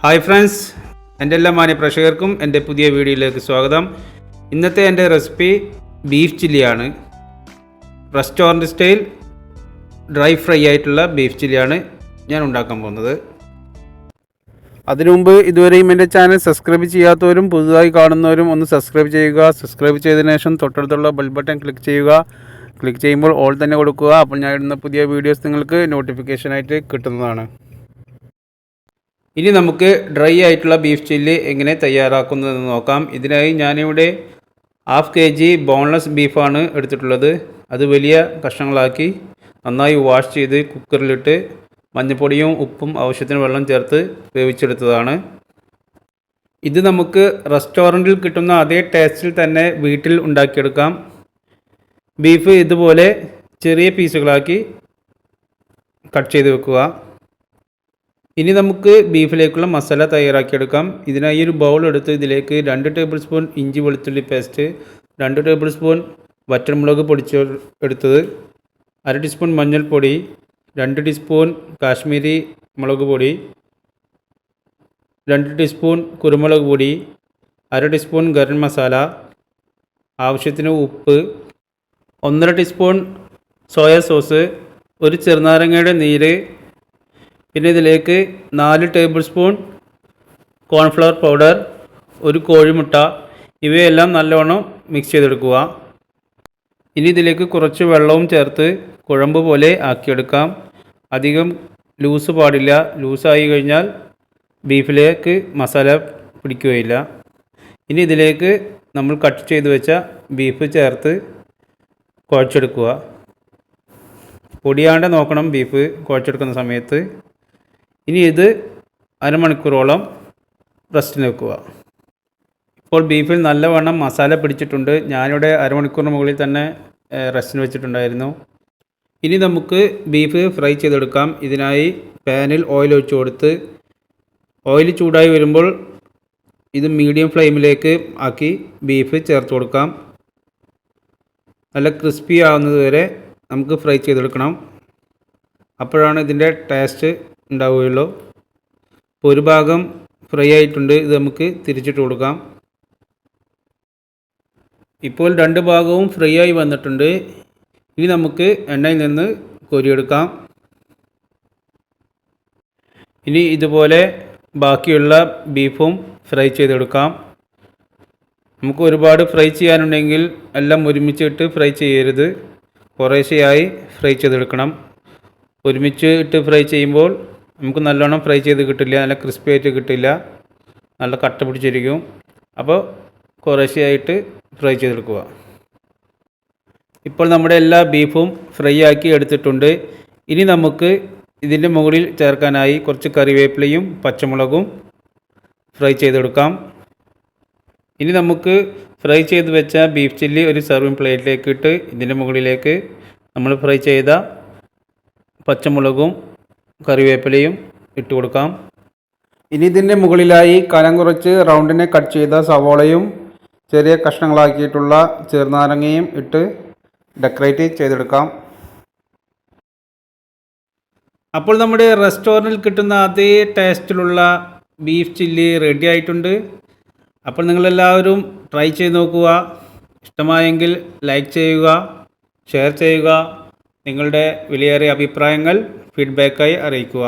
Hi friends, എൻ്റെ എല്ലാ മാന്യ പ്രേക്ഷകർക്കും എൻ്റെ പുതിയ വീഡിയോയിലേക്ക് സ്വാഗതം. ഇന്നത്തെ എൻ്റെ റെസിപ്പി ബീഫ് ചില്ലിയാണ്. റെസ്റ്റോറൻറ്റ് സ്റ്റൈൽ ഡ്രൈ ഫ്രൈ ആയിട്ടുള്ള ബീഫ് ചില്ലിയാണ് ഞാൻ ഉണ്ടാക്കാൻ പോകുന്നത്. അതിനു മുമ്പ് ഇതുവരെയും എൻ്റെ ചാനൽ സബ്സ്ക്രൈബ് ചെയ്യാത്തവരും പുതുതായി കാണുന്നവരും ഒന്ന് സബ്സ്ക്രൈബ് ചെയ്യുക. സബ്സ്ക്രൈബ് ചെയ്തതിനു ശേഷം തൊട്ടടുത്തുള്ള ബെൽ ബട്ടൺ ക്ലിക്ക് ചെയ്യുക. ക്ലിക്ക് ചെയ്യുമ്പോൾ ഓൾ തന്നെ കൊടുക്കുക. അപ്പോൾ ഞാൻ ഇടുന്ന പുതിയ വീഡിയോസ് നിങ്ങൾക്ക് നോട്ടിഫിക്കേഷനായിട്ട് കിട്ടുന്നതാണ്. ഇനി നമുക്ക് ഡ്രൈ ആയിട്ടുള്ള ബീഫ് ചില്ലി എങ്ങനെ തയ്യാറാക്കുന്നതെന്ന് നോക്കാം. ഇതിനായി ഞാനിവിടെ 1/2 kg ബോൺലെസ് ബീഫാണ് എടുത്തിട്ടുള്ളത്. അത് വലിയ കഷ്ണങ്ങളാക്കി നന്നായി വാഷ് ചെയ്ത് കുക്കറിലിട്ട് മഞ്ഞൾപ്പൊടിയും ഉപ്പും ആവശ്യത്തിന് വെള്ളം ചേർത്ത് വേവിച്ചെടുത്തതാണ്. ഇത് നമുക്ക് റെസ്റ്റോറൻറ്റിൽ കിട്ടുന്ന അതേ ടേസ്റ്റിൽ തന്നെ വീട്ടിൽ ഉണ്ടാക്കിയെടുക്കാം. ബീഫ് ഇതുപോലെ ചെറിയ പീസുകളാക്കി കട്ട് ചെയ്ത് വെക്കുക. ഇനി നമുക്ക് ബീഫിലേക്കുള്ള മസാല തയ്യാറാക്കിയെടുക്കാം. ഇതിനായി ഒരു ബൗൾ എടുത്ത് ഇതിലേക്ക് 2 ടേബിൾ സ്പൂൺ ഇഞ്ചി വെളുത്തുള്ളി പേസ്റ്റ്, 2 ടേബിൾ സ്പൂൺ വറ്റൽമുളക് പൊടിച്ചെടുത്തത്, 1/2 ടീസ്പൂൺ മഞ്ഞൾപ്പൊടി, 2 ടീസ്പൂൺ കാശ്മീരി മുളക് പൊടി, 2 ടീസ്പൂൺ കുരുമുളക് പൊടി, 1/2 ടീസ്പൂൺ ഗരം മസാല, ആവശ്യത്തിന് ഉപ്പ്, 1/2 ടീസ്പൂൺ സോയ സോസ്, ഒരു ചെറുനാരങ്ങയുടെ നീര്, പിന്നെ ഇതിലേക്ക് 4 ടേബിൾ സ്പൂൺ കോൺഫ്ലവർ പൗഡർ, ഒരു കോഴിമുട്ട, ഇവയെല്ലാം നല്ലവണ്ണം മിക്സ് ചെയ്തെടുക്കുക. ഇനി ഇതിലേക്ക് കുറച്ച് വെള്ളവും ചേർത്ത് കുഴമ്പ് പോലെ ആക്കിയെടുക്കാം. അധികം ലൂസ് പാടില്ല. ലൂസായി കഴിഞ്ഞാൽ ബീഫിലേക്ക് മസാല പിടിക്കുകയില്ല. ഇനി ഇതിലേക്ക് നമ്മൾ കട്ട് ചെയ്ത് വെച്ച ബീഫ് ചേർത്ത് കുഴച്ചെടുക്കുക. പൊടിയാണ്ട് നോക്കണം ബീഫ് കുഴച്ചെടുക്കുന്ന സമയത്ത്. ഇനി ഇത് അരമണിക്കൂറോളം റെസ്റ്റിന് വെക്കുക. ഇപ്പോൾ ബീഫിൽ നല്ലവണ്ണം മസാല പിടിച്ചിട്ടുണ്ട്. ഞാനിവിടെ അരമണിക്കൂറിന് മുകളിൽ തന്നെ റെസ്റ്റിന് വെച്ചിട്ടുണ്ടായിരുന്നു. ഇനി നമുക്ക് ബീഫ് ഫ്രൈ ചെയ്തെടുക്കാം. ഇതിനായി പാനിൽ ഓയിൽ ഒഴിച്ച് കൊടുത്ത് ഓയിൽ ചൂടായി വരുമ്പോൾ ഇത് മീഡിയം ഫ്ലെയിമിലേക്ക് ആക്കി ബീഫ് ചേർത്ത് കൊടുക്കാം. നല്ല ക്രിസ്പി ആവുന്നത് വരെ നമുക്ക് ഫ്രൈ ചെയ്തെടുക്കണം. അപ്പോഴാണ് ഇതിൻ്റെ ടേസ്റ്റ് ഉണ്ടാവുകയുള്ളൂ. ഇപ്പോൾ ഒരു ഭാഗം ഫ്രൈ ആയിട്ടുണ്ട്. ഇത് നമുക്ക് തിരിച്ചിട്ട് കൊടുക്കാം. ഇപ്പോൾ 2 ഭാഗവും ഫ്രൈ ആയി വന്നിട്ടുണ്ട്. ഇനി നമുക്ക് എണ്ണയിൽ നിന്ന് കോരിയെടുക്കാം. ഇനി ഇതുപോലെ ബാക്കിയുള്ള ബീഫും ഫ്രൈ ചെയ്തെടുക്കാം. നമുക്ക് ഒരുപാട് ഫ്രൈ ചെയ്യാനുണ്ടെങ്കിൽ എല്ലാം ഒരുമിച്ചിട്ട് ഫ്രൈ ചെയ്യരുത്. കുറേശ്ശെയായി ഫ്രൈ ചെയ്തെടുക്കണം. ഒരുമിച്ച് ഇട്ട് ഫ്രൈ ചെയ്യുമ്പോൾ നമുക്ക് നല്ലോണം ഫ്രൈ ചെയ്ത് കിട്ടില്ല. നല്ല ക്രിസ്പി ആയിട്ട് കിട്ടില്ല. നല്ല കട്ട പിടിച്ചിരിക്കും. അപ്പോൾ കുറേശ്ശെയായിട്ട് ഫ്രൈ ചെയ്തെടുക്കുക. ഇപ്പോൾ നമ്മുടെ എല്ലാ ബീഫും ഫ്രൈ ആക്കി എടുത്തിട്ടുണ്ട്. ഇനി നമുക്ക് ഇതിൻ്റെ മുകളിൽ ചേർക്കാനായി കുറച്ച് കറിവേപ്പിലയും പച്ചമുളകും ഫ്രൈ ചെയ്തെടുക്കാം. ഇനി നമുക്ക് ഫ്രൈ ചെയ്ത് വെച്ച ബീഫ് ചില്ലി ഒരു സർവിങ് പ്ലേറ്റിലേക്ക് ഇട്ട് ഇതിൻ്റെ മുകളിലേക്ക് നമ്മൾ ഫ്രൈ ചെയ്ത പച്ചമുളകും കറിവേപ്പിലയും ഇട്ട് കൊടുക്കാം. ഇനി ഇതിൻ്റെ മുകളിലായി കനം കുറച്ച് റൗണ്ടിനെ കട്ട് ചെയ്ത സവോളയും ചെറിയ കഷ്ണങ്ങളാക്കിയിട്ടുള്ള ചെറുനാരങ്ങയും ഇട്ട് ഡെക്കറേറ്റ് ചെയ്തെടുക്കാം. അപ്പോൾ നമ്മുടെ റെസ്റ്റോറൻറ്റിൽ കിട്ടുന്ന അതേ ടേസ്റ്റിലുള്ള ബീഫ് ചില്ലി റെഡി ആയിട്ടുണ്ട്. അപ്പോൾ നിങ്ങളെല്ലാവരും ട്രൈ ചെയ്ത് നോക്കുക. ഇഷ്ടമായെങ്കിൽ ലൈക്ക് ചെയ്യുക, ഷെയർ ചെയ്യുക. നിങ്ങളുടെ വിലയേറിയ അഭിപ്രായങ്ങൾ ഫീഡ്ബാക്കായി അറിയിക്കുക.